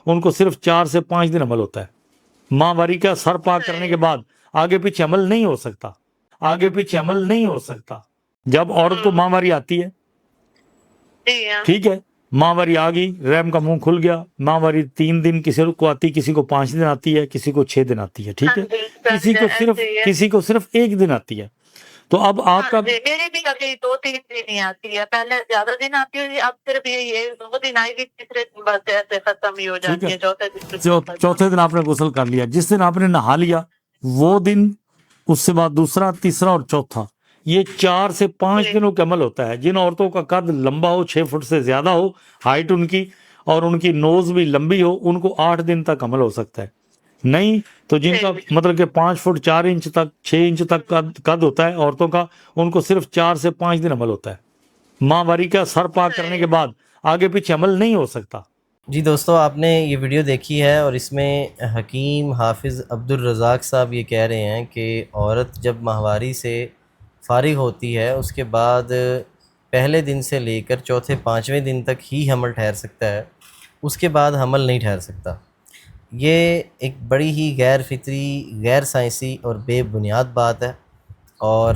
ان کو صرف 4 سے 5 دن عمل ہوتا ہے۔ ماہواری کا سر پاک کرنے کے بعد آگے پیچھے عمل نہیں ہو سکتا، آگے پیچھے عمل نہیں ہو سکتا۔ جب عورت کو ماہواری آتی ہے، ٹھیک ہے، ماہواری آ گئی، رحم کا منہ کھل گیا، ماہواری 3 دن کسی کو آتی، کسی کو 5 دن آتی ہے، کسی کو 6 دن آتی ہے، ٹھیک ہے، کسی کو صرف 1 دن آتی ہے۔ تو اب آپ کا میری بھی ابھی 2-3 دن ہی آتی ہے، پہلے زیادہ دن آتی ہے، اب صرف یہ 2 دن آئے گی، تیسرے دن بس ایسے ختم ہی ہو جاتی ہے، چوتھے دن آپ نے غسل کر لیا، جس دن آپ نے نہا لیا وہ دن، اس سے بعد دوسرا، تیسرا اور چوتھا، یہ 4 سے 5 دنوں کا عمل ہوتا ہے۔ جن عورتوں کا قد لمبا ہو، 6 فٹ سے زیادہ ہو ہائٹ ان کی، اور ان کی نوز بھی لمبی ہو، ان کو 8 دن تک عمل ہو سکتا ہے۔ نہیں تو جن کا مطلب کہ 5 فٹ 4 انچ تک، 6 انچ تک قد ہوتا ہے عورتوں کا، ان کو صرف 4 سے 5 دن عمل ہوتا ہے۔ ماہواری کا سر پاک کرنے کے بعد آگے پیچھے عمل نہیں ہو سکتا۔ جی دوستو، آپ نے یہ ویڈیو دیکھی ہے، اور اس میں حکیم حافظ عبدالرزاق صاحب یہ کہہ رہے ہیں کہ عورت جب ماہواری سے فارغ ہوتی ہے، اس کے بعد پہلے دن سے لے کر چوتھے 5ویں دن تک ہی حمل ٹھہر سکتا ہے، اس کے بعد حمل نہیں ٹھہر سکتا۔ یہ ایک بڑی ہی غیر فطری، غیر سائنسی اور بے بنیاد بات ہے، اور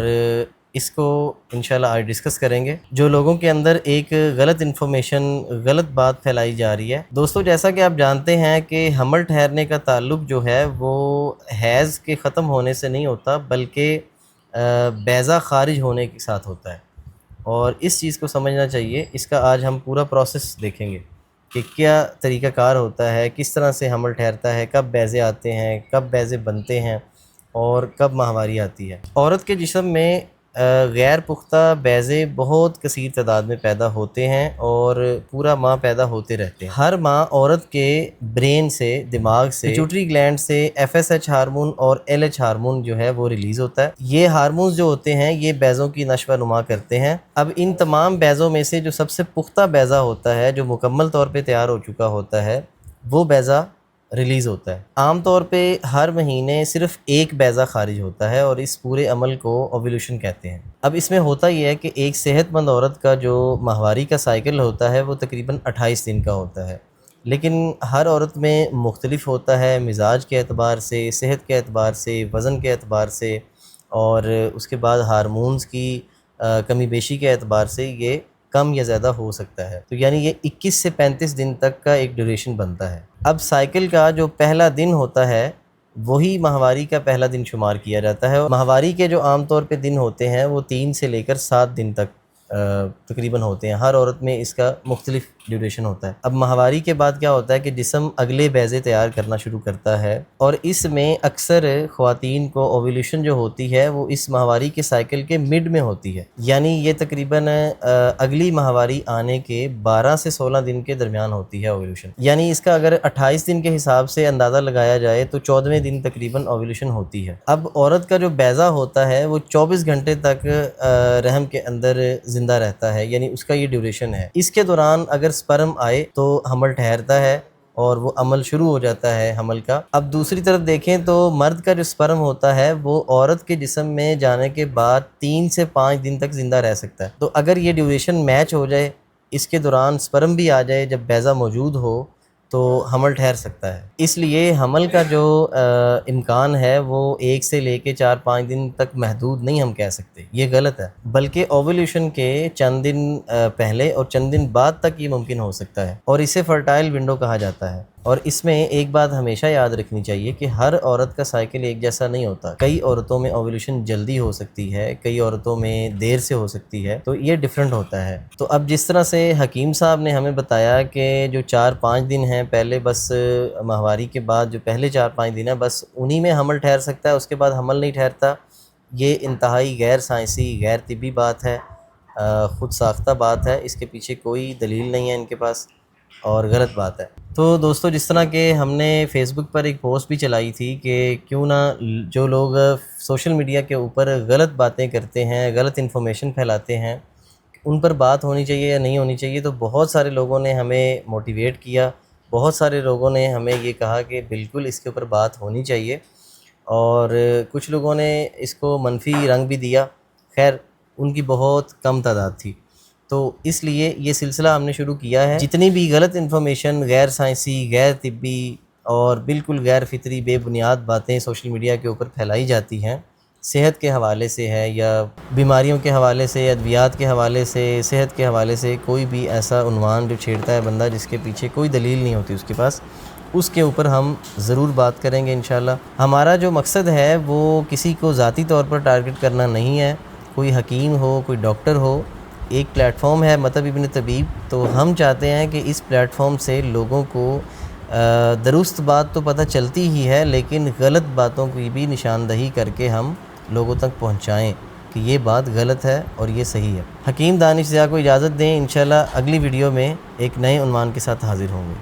اس کو انشاءاللہ آج ڈسکس کریں گے۔ جو لوگوں کے اندر ایک غلط انفارمیشن، غلط بات پھیلائی جا رہی ہے۔ دوستو، جیسا کہ آپ جانتے ہیں کہ حمل ٹھہرنے کا تعلق جو ہے وہ حیض کے ختم ہونے سے نہیں ہوتا، بلکہ بیضہ خارج ہونے کے ساتھ ہوتا ہے، اور اس چیز کو سمجھنا چاہیے۔ اس کا آج ہم پورا پروسیس دیکھیں گے کہ کیا طریقہ کار ہوتا ہے، کس طرح سے حمل ٹھہرتا ہے، کب بیضے آتے ہیں، کب بیضے بنتے ہیں، اور کب ماہواری آتی ہے۔ عورت کے جسم میں غیر پختہ بیضے بہت کثیر تعداد میں پیدا ہوتے ہیں، اور پورا ماہ پیدا ہوتے رہتے ہیں۔ ہر ماہ عورت کے برین سے، دماغ سے، پیٹیوٹری گلینڈ سے FSH ہارمون اور LH ہارمون جو ہے وہ ریلیز ہوتا ہے۔ یہ ہارمونز جو ہوتے ہیں یہ بیضوں کی نشو و نما کرتے ہیں۔ اب ان تمام بیضوں میں سے جو سب سے پختہ بیضہ ہوتا ہے، جو مکمل طور پہ تیار ہو چکا ہوتا ہے، وہ بیضہ ریلیز ہوتا ہے۔ عام طور پہ ہر مہینے صرف ایک بیضہ خارج ہوتا ہے، اور اس پورے عمل کو اوویلیوشن کہتے ہیں۔ اب اس میں ہوتا یہ ہے کہ ایک صحت مند عورت کا جو ماہواری کا سائیکل ہوتا ہے وہ تقریباً 28 دن کا ہوتا ہے، لیکن ہر عورت میں مختلف ہوتا ہے، مزاج کے اعتبار سے، صحت کے اعتبار سے، وزن کے اعتبار سے، اور اس کے بعد ہارمونز کی کمی بیشی کے اعتبار سے یہ کم یا زیادہ ہو سکتا ہے۔ تو یعنی یہ 21 سے 35 دن تک کا ایک ڈیوریشن بنتا ہے۔ اب سائیکل کا جو پہلا دن ہوتا ہے وہی ماہواری کا پہلا دن شمار کیا جاتا ہے، اور ماہواری کے جو عام طور پہ دن ہوتے ہیں وہ 3 سے لے کر 7 دن تک تقریباً ہوتے ہیں۔ ہر عورت میں اس کا مختلف ڈیوریشن ہوتا ہے۔ اب ماہواری کے بعد کیا ہوتا ہے کہ جسم اگلے بیضے تیار کرنا شروع کرتا ہے، اور اس میں اکثر خواتین کو اوویلیوشن جو ہوتی ہے وہ اس ماہواری کے سائیکل کے مڈ میں ہوتی ہے، یعنی یہ تقریباً اگلی ماہواری آنے کے 12 سے 16 دن کے درمیان ہوتی ہے اوویلیوشن۔ یعنی اس کا اگر 28 دن کے حساب سے اندازہ لگایا جائے تو 14ویں دن تقریباً اوویلیوشن ہوتی ہے۔ اب عورت کا جو بیضہ ہوتا ہے وہ 24 گھنٹے تک رحم کے اندر زندہ رہتا ہے، یعنی اس کا یہ ڈیوریشن ہے۔ اس کے دوران اگر سپرم آئے تو حمل ٹھہرتا ہے، اور وہ عمل شروع ہو جاتا ہے حمل کا۔ اب دوسری طرف دیکھیں تو مرد کا جو سپرم ہوتا ہے وہ عورت کے جسم میں جانے کے بعد 3 سے 5 دن تک زندہ رہ سکتا ہے۔ تو اگر یہ ڈیوریشن میچ ہو جائے، اس کے دوران سپرم بھی آ جائے جب بیضہ موجود ہو، تو حمل ٹھہر سکتا ہے۔ اس لیے حمل کا جو امکان ہے وہ 1 سے لے کے 4-5 دن تک محدود نہیں ہم کہہ سکتے، یہ غلط ہے، بلکہ اوویلیوشن کے چند دن پہلے اور چند دن بعد تک یہ ممکن ہو سکتا ہے، اور اسے فرٹائل ونڈو کہا جاتا ہے۔ اور اس میں ایک بات ہمیشہ یاد رکھنی چاہیے کہ ہر عورت کا سائیکل ایک جیسا نہیں ہوتا۔ کئی عورتوں میں اوویلیوشن جلدی ہو سکتی ہے، کئی عورتوں میں دیر سے ہو سکتی ہے، تو یہ ڈیفرنٹ ہوتا ہے۔ تو اب جس طرح سے حکیم صاحب نے ہمیں بتایا کہ جو 4-5 دن ہیں پہلے، بس ماہواری کے بعد جو پہلے 4-5 دن ہیں بس انہی میں حمل ٹھہر سکتا ہے، اس کے بعد حمل نہیں ٹھہرتا، یہ انتہائی غیر سائنسی، غیر طبی بات ہے، خود ساختہ بات ہے، اس کے پیچھے کوئی دلیل نہیں ہے ان کے پاس، اور غلط بات ہے۔ تو دوستو، جس طرح کہ ہم نے فیس بک پر ایک پوسٹ بھی چلائی تھی کہ کیوں نہ جو لوگ سوشل میڈیا کے اوپر غلط باتیں کرتے ہیں، غلط انفارمیشن پھیلاتے ہیں، ان پر بات ہونی چاہیے یا نہیں ہونی چاہیے، تو بہت سارے لوگوں نے ہمیں موٹیویٹ کیا، بہت سارے لوگوں نے ہمیں یہ کہا کہ بالکل اس کے اوپر بات ہونی چاہیے، اور کچھ لوگوں نے اس کو منفی رنگ بھی دیا، خیر ان کی بہت کم تعداد تھی۔ تو اس لیے یہ سلسلہ ہم نے شروع کیا ہے. جتنی بھی غلط انفارمیشن، غیر سائنسی، غیر طبی اور بالکل غیر فطری بے بنیاد باتیں سوشل میڈیا کے اوپر پھیلائی جاتی ہیں، صحت کے حوالے سے ہے یا بیماریوں کے حوالے سے، ادویات کے حوالے سے، صحت کے حوالے سے، کوئی بھی ایسا عنوان جو چھیڑتا ہے بندہ جس کے پیچھے کوئی دلیل نہیں ہوتی اس کے پاس، اس کے اوپر ہم ضرور بات کریں گے انشاءاللہ. ہمارا جو مقصد ہے وہ کسی کو ذاتی طور پر ٹارگٹ کرنا نہیں ہے. کوئی حکیم ہو، کوئی ڈاکٹر ہو، ایک پلیٹ فارم ہے مطلب ابن طبیب، تو ہم چاہتے ہیں کہ اس پلیٹ فارم سے لوگوں کو درست بات تو پتہ چلتی ہی ہے، لیکن غلط باتوں کی بھی نشاندہی کر کے ہم لوگوں تک پہنچائیں کہ یہ بات غلط ہے اور یہ صحیح ہے. حکیم دانش ضیاء کو اجازت دیں، انشاءاللہ اگلی ویڈیو میں ایک نئے عنوان کے ساتھ حاضر ہوں گے.